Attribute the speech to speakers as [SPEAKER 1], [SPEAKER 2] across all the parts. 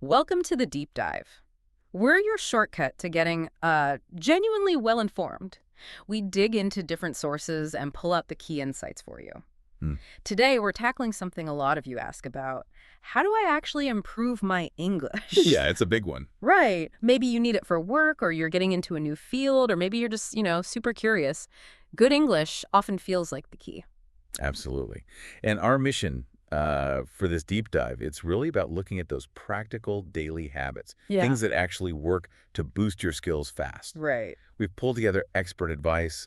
[SPEAKER 1] Welcome to the deep dive. We're your shortcut to getting genuinely well-informed. We dig into different sources and pull out the key insights for you.
[SPEAKER 2] Hmm.
[SPEAKER 1] Today, we're tackling something a lot of you ask about. How do I actually improve my English?
[SPEAKER 2] Yeah, it's a big one.
[SPEAKER 1] Right. Maybe you need it for work, or you're getting into a new field, or maybe you're just, super curious. Good English often feels like the key.
[SPEAKER 2] Absolutely. And our mission for this deep dive, it's really about looking at those practical daily habits,
[SPEAKER 1] Yeah.
[SPEAKER 2] things that actually work to boost your skills fast.
[SPEAKER 1] Right.
[SPEAKER 2] We've pulled together expert advice,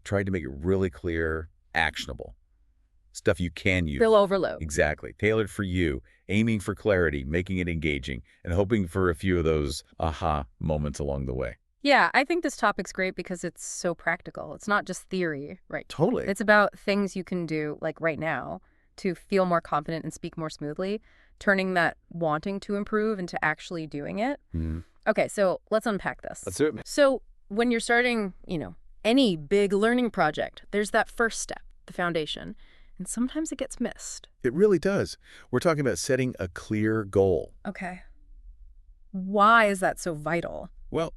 [SPEAKER 2] tried to make it really clear, actionable, stuff you can use.
[SPEAKER 1] They'll overload.
[SPEAKER 2] Exactly. Tailored for you, aiming for clarity, making it engaging, and hoping for a few of those aha moments along the way.
[SPEAKER 1] Yeah, I think this topic's great because it's so practical. It's not just theory, right?
[SPEAKER 2] Totally.
[SPEAKER 1] It's about things you can do, like right now, to feel more confident and speak more smoothly, turning that wanting to improve into actually doing it.
[SPEAKER 2] Mhm.
[SPEAKER 1] Okay, so let's unpack this.
[SPEAKER 2] Let's do it.
[SPEAKER 1] So when you're starting, any big learning project, there's that first step, the foundation, and sometimes it gets missed.
[SPEAKER 2] It really does. We're talking about setting a clear goal.
[SPEAKER 1] Okay. Why is that so vital?
[SPEAKER 2] Well,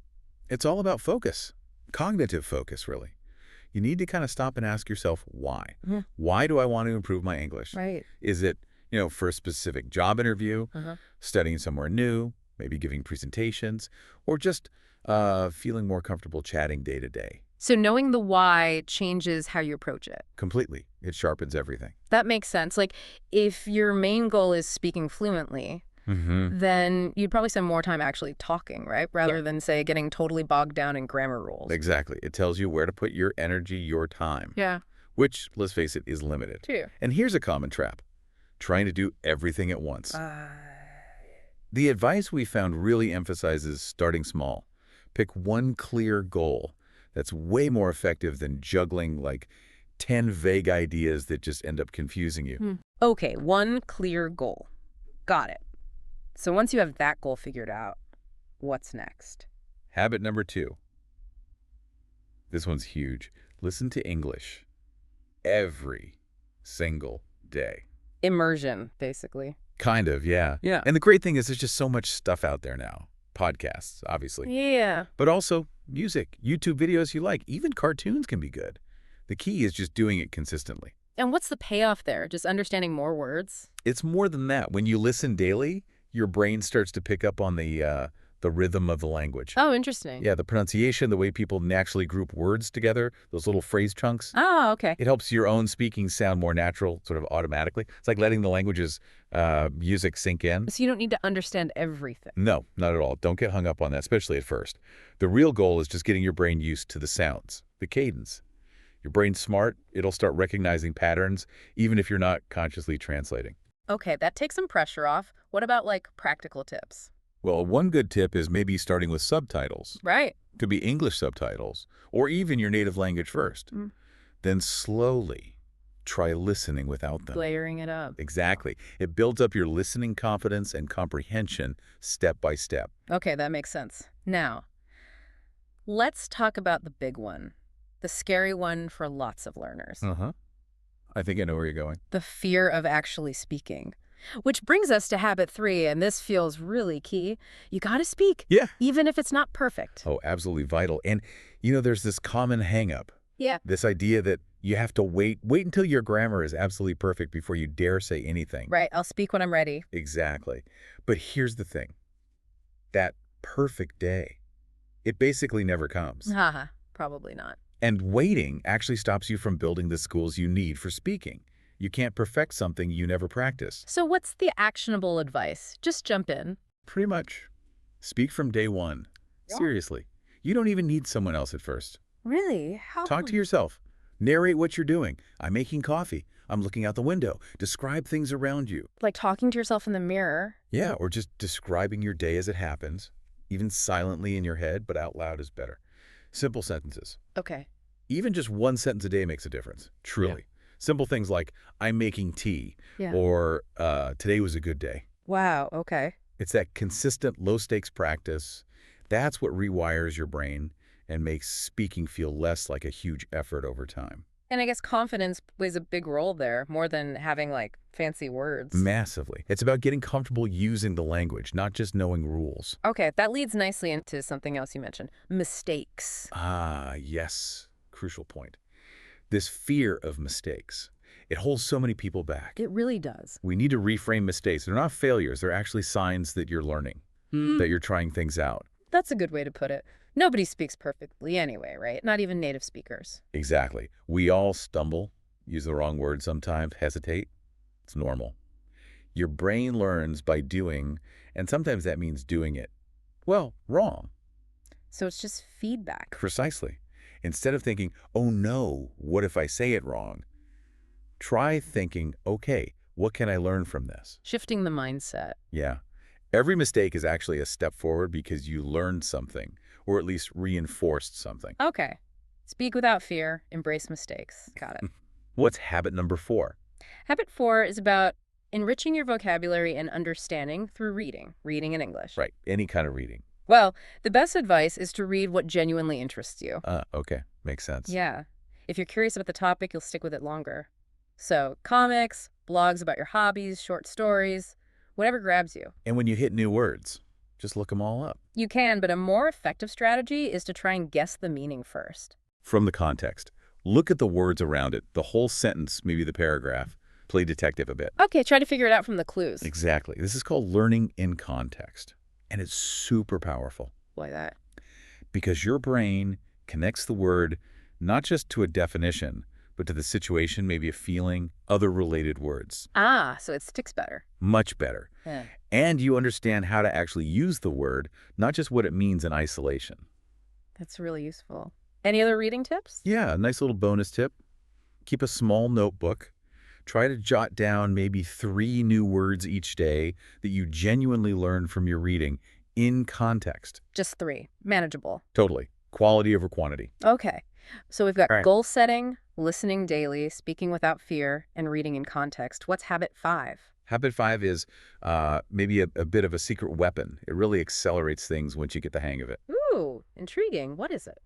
[SPEAKER 2] it's all about focus, cognitive focus, really. You need to kind of stop and ask yourself, why?
[SPEAKER 1] Mhm.
[SPEAKER 2] Why do I want to improve my English?
[SPEAKER 1] Right.
[SPEAKER 2] Is it, for a specific job interview, studying somewhere new, maybe giving presentations, or just feeling more comfortable chatting day to day?
[SPEAKER 1] So knowing the why changes how you approach it.
[SPEAKER 2] Completely. It sharpens everything.
[SPEAKER 1] That makes sense. Like, if your main goal is speaking fluently,
[SPEAKER 2] Mm-hmm.
[SPEAKER 1] then you'd probably spend more time actually talking, right? Rather than, say, getting totally bogged down in grammar rules.
[SPEAKER 2] Exactly. It tells you where to put your energy, your time,
[SPEAKER 1] Yeah.
[SPEAKER 2] which, let's face it, is limited.
[SPEAKER 1] True.
[SPEAKER 2] And here's a common trap: trying to do everything at once. The advice we found really emphasizes starting small. Pick one clear goal. That's way more effective than juggling like 10 vague ideas that just end up confusing you.
[SPEAKER 1] Okay, one clear goal. Got it. So once you have that goal figured out, what's next?
[SPEAKER 2] Habit number 2. This one's huge. Listen to English every single day.
[SPEAKER 1] Immersion, basically.
[SPEAKER 2] Kind of, yeah.
[SPEAKER 1] Yeah.
[SPEAKER 2] And the great thing is there's just so much stuff out there now. Podcasts, obviously.
[SPEAKER 1] Yeah.
[SPEAKER 2] But also music, YouTube videos you like. Even cartoons can be good. The key is just doing it consistently.
[SPEAKER 1] And what's the payoff there? Just understanding more words?
[SPEAKER 2] It's more than that. When you listen daily, your brain starts to pick up on the rhythm of the language.
[SPEAKER 1] Oh, interesting.
[SPEAKER 2] Yeah, the pronunciation, the way people naturally group words together, those little phrase chunks.
[SPEAKER 1] Oh, okay.
[SPEAKER 2] It helps your own speaking sound more natural, sort of automatically. It's like letting the language's music sink in.
[SPEAKER 1] So you don't need to understand everything.
[SPEAKER 2] No, not at all. Don't get hung up on that, especially at first. The real goal is just getting your brain used to the sounds, the cadence. Your brain's smart. It'll start recognizing patterns, even if you're not consciously translating.
[SPEAKER 1] Okay, that takes some pressure off. What about, practical tips?
[SPEAKER 2] Well, one good tip is maybe starting with subtitles.
[SPEAKER 1] Right.
[SPEAKER 2] Could be English subtitles, or even your native language first. Then slowly try listening without them.
[SPEAKER 1] Layering it up.
[SPEAKER 2] Exactly. It builds up your listening confidence and comprehension step by step.
[SPEAKER 1] Okay, that makes sense. Now, let's talk about the big one. The scary one for lots of learners.
[SPEAKER 2] Uh-huh. I think I know where you're going.
[SPEAKER 1] The fear of actually speaking. Which brings us to habit 3, and this feels really key. You gotta speak.
[SPEAKER 2] Yeah.
[SPEAKER 1] Even if it's not perfect.
[SPEAKER 2] Oh, absolutely vital. And, there's this common hang-up.
[SPEAKER 1] Yeah.
[SPEAKER 2] This idea that you have to wait until your grammar is absolutely perfect before you dare say anything.
[SPEAKER 1] Right, I'll speak when I'm ready.
[SPEAKER 2] Exactly. But here's the thing. That perfect day, it basically never comes.
[SPEAKER 1] Haha, probably not.
[SPEAKER 2] And waiting actually stops you from building the skills you need for speaking. You can't perfect something you never practice.
[SPEAKER 1] So what's the actionable advice? Just jump in.
[SPEAKER 2] Pretty much. Speak from day one.
[SPEAKER 1] Yeah.
[SPEAKER 2] Seriously. You don't even need someone else at first.
[SPEAKER 1] Really? How?
[SPEAKER 2] Talk to yourself. Narrate what you're doing. I'm making coffee. I'm looking out the window. Describe things around you.
[SPEAKER 1] Like talking to yourself in the mirror?
[SPEAKER 2] Yeah, or just describing your day as it happens. Even silently in your head, but out loud is better. Simple sentences.
[SPEAKER 1] Okay.
[SPEAKER 2] Even just one sentence a day makes a difference, truly.
[SPEAKER 1] Yeah.
[SPEAKER 2] Simple things like, I'm making tea, or today was a good day.
[SPEAKER 1] Wow, okay.
[SPEAKER 2] It's that consistent, low-stakes practice. That's what rewires your brain and makes speaking feel less like a huge effort over time.
[SPEAKER 1] And I guess confidence plays a big role there, more than having, like, fancy words.
[SPEAKER 2] Massively. It's about getting comfortable using the language, not just knowing rules.
[SPEAKER 1] Okay, that leads nicely into something else you mentioned, mistakes.
[SPEAKER 2] Ah, yes. Crucial point. This fear of mistakes. It holds so many people back.
[SPEAKER 1] It really does.
[SPEAKER 2] We need to reframe mistakes. They're not failures. They're actually signs that you're learning, that you're trying things out.
[SPEAKER 1] That's a good way to put it. Nobody speaks perfectly anyway, right? Not even native speakers.
[SPEAKER 2] Exactly. We all stumble, use the wrong word sometimes, hesitate. It's normal. Your brain learns by doing, and sometimes that means doing it, well, wrong.
[SPEAKER 1] So it's just feedback.
[SPEAKER 2] Precisely. Instead of thinking, oh no, what if I say it wrong? Try thinking, okay, what can I learn from this?
[SPEAKER 1] Shifting the mindset.
[SPEAKER 2] Yeah. Every mistake is actually a step forward because you learned something, or at least reinforced something.
[SPEAKER 1] Okay. Speak without fear. Embrace mistakes. Got it.
[SPEAKER 2] What's habit number 4?
[SPEAKER 1] Habit 4 is about enriching your vocabulary and understanding through reading in English.
[SPEAKER 2] Right, any kind of reading.
[SPEAKER 1] Well, the best advice is to read what genuinely interests you.
[SPEAKER 2] Okay, makes sense.
[SPEAKER 1] Yeah. If you're curious about the topic, you'll stick with it longer. So, comics, blogs about your hobbies, short stories, whatever grabs you.
[SPEAKER 2] And when you hit new words, just look them all up.
[SPEAKER 1] You can, but a more effective strategy is to try and guess the meaning first.
[SPEAKER 2] From the context. Look at the words around it, the whole sentence, maybe the paragraph. Play detective a bit.
[SPEAKER 1] Okay, try to figure it out from the clues.
[SPEAKER 2] Exactly. This is called learning in context. And it's super powerful.
[SPEAKER 1] Why that?
[SPEAKER 2] Because your brain connects the word not just to a definition, but to the situation, maybe a feeling, other related words.
[SPEAKER 1] Ah, so it sticks better.
[SPEAKER 2] Much better.
[SPEAKER 1] Yeah.
[SPEAKER 2] And you understand how to actually use the word, not just what it means in isolation.
[SPEAKER 1] That's really useful. Any other reading tips?
[SPEAKER 2] Yeah, a nice little bonus tip. Keep a small notebook. Try to jot down maybe 3 new words each day that you genuinely learn from your reading in context.
[SPEAKER 1] Just 3. Manageable.
[SPEAKER 2] Totally. Quality over quantity.
[SPEAKER 1] Okay. So we've got
[SPEAKER 2] All right.
[SPEAKER 1] goal setting, listening daily, speaking without fear, and reading in context. What's habit 5?
[SPEAKER 2] Habit 5 is maybe a bit of a secret weapon. It really accelerates things once you get the hang of it.
[SPEAKER 1] Ooh, intriguing. What is it?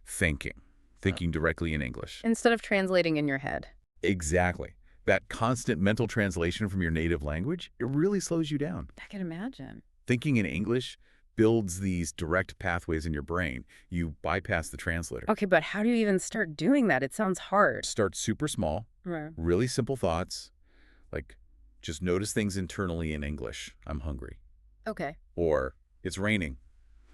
[SPEAKER 2] Thinking. Thinking directly in English.
[SPEAKER 1] Instead of translating in your head.
[SPEAKER 2] Exactly. That constant mental translation from your native language, it really slows you down.
[SPEAKER 1] I can imagine.
[SPEAKER 2] Thinking in English builds these direct pathways in your brain. You bypass the translator.
[SPEAKER 1] Okay, but how do you even start doing that? It sounds hard.
[SPEAKER 2] Start super small,
[SPEAKER 1] Right.
[SPEAKER 2] really simple thoughts, like just notice things internally in English. I'm hungry.
[SPEAKER 1] Okay.
[SPEAKER 2] Or it's raining.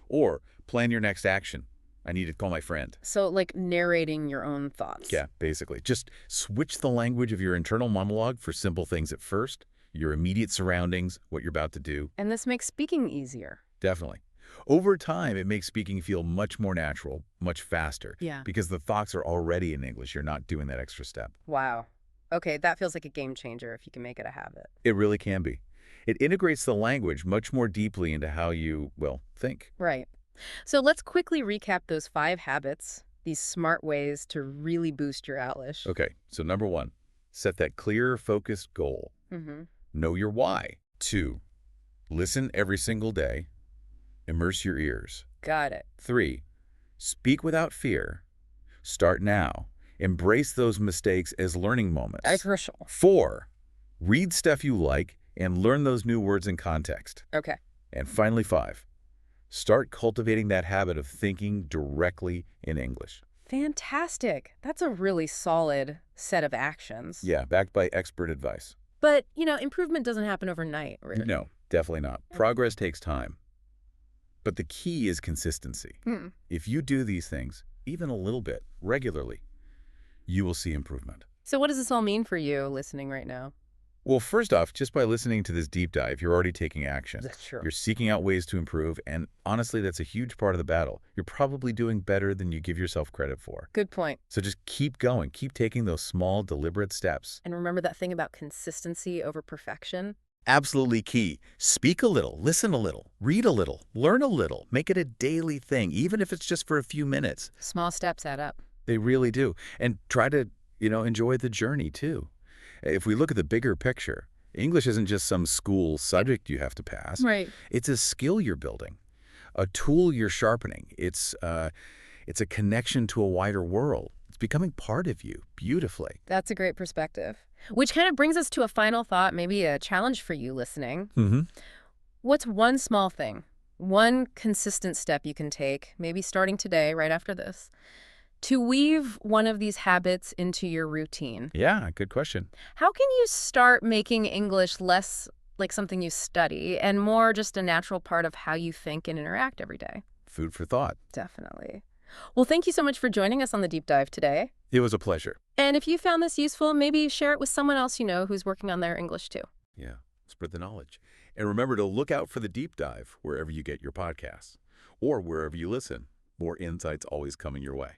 [SPEAKER 2] Or plan your next action. I need to call my friend.
[SPEAKER 1] So like narrating your own thoughts.
[SPEAKER 2] Yeah, basically. Just switch the language of your internal monologue for simple things at first, your immediate surroundings, what you're about to do.
[SPEAKER 1] And this makes speaking easier.
[SPEAKER 2] Definitely. Over time, it makes speaking feel much more natural, much faster.
[SPEAKER 1] Yeah.
[SPEAKER 2] Because the thoughts are already in English. You're not doing that extra step.
[SPEAKER 1] Wow. Okay, that feels like a game changer if you can make it a habit.
[SPEAKER 2] It really can be. It integrates the language much more deeply into how you, well, think.
[SPEAKER 1] Right. So let's quickly recap those 5 habits, these smart ways to really boost your Outlish.
[SPEAKER 2] Okay, so number 1, set that clear, focused goal.
[SPEAKER 1] Mm-hmm.
[SPEAKER 2] Know your why. 2, listen every single day. Immerse your ears.
[SPEAKER 1] Got it.
[SPEAKER 2] 3, speak without fear. Start now. Embrace those mistakes as learning moments.
[SPEAKER 1] That's crucial.
[SPEAKER 2] 4, read stuff you like and learn those new words in context.
[SPEAKER 1] Okay.
[SPEAKER 2] And finally 5, start cultivating that habit of thinking directly in English.
[SPEAKER 1] Fantastic. That's a really solid set of actions.
[SPEAKER 2] Yeah, backed by expert advice.
[SPEAKER 1] But, improvement doesn't happen overnight, really.
[SPEAKER 2] No, definitely not. Progress takes time. But the key is consistency. If you do these things, even a little bit, regularly, you will see improvement.
[SPEAKER 1] So what does this all mean for you listening right now?
[SPEAKER 2] Well, first off, just by listening to this deep dive, you're already taking action.
[SPEAKER 1] That's true.
[SPEAKER 2] You're seeking out ways to improve, and honestly, that's a huge part of the battle. You're probably doing better than you give yourself credit for.
[SPEAKER 1] Good point.
[SPEAKER 2] So just keep going. Keep taking those small, deliberate steps.
[SPEAKER 1] And remember that thing about consistency over perfection?
[SPEAKER 2] Absolutely key. Speak a little, listen a little, read a little, learn a little. Make it a daily thing, even if it's just for a few minutes.
[SPEAKER 1] Small steps add up.
[SPEAKER 2] They really do. And try to, enjoy the journey, too. If we look at the bigger picture, English isn't just some school subject you have to pass.
[SPEAKER 1] Right.
[SPEAKER 2] It's a skill you're building, a tool you're sharpening. It's a connection to a wider world. It's becoming part of you beautifully.
[SPEAKER 1] That's a great perspective. Which kind of brings us to a final thought, maybe a challenge for you listening.
[SPEAKER 2] Mm-hmm.
[SPEAKER 1] What's one small thing, one consistent step you can take, maybe starting today, right after this, to weave one of these habits into your routine?
[SPEAKER 2] Yeah, good question.
[SPEAKER 1] How can you start making English less like something you study and more just a natural part of how you think and interact every day?
[SPEAKER 2] Food for thought.
[SPEAKER 1] Definitely. Well, thank you so much for joining us on the deep dive today.
[SPEAKER 2] It was a pleasure.
[SPEAKER 1] And if you found this useful, maybe share it with someone else you know who's working on their English too.
[SPEAKER 2] Yeah, spread the knowledge. And remember to look out for the deep dive wherever you get your podcasts or wherever you listen. More insights always coming your way.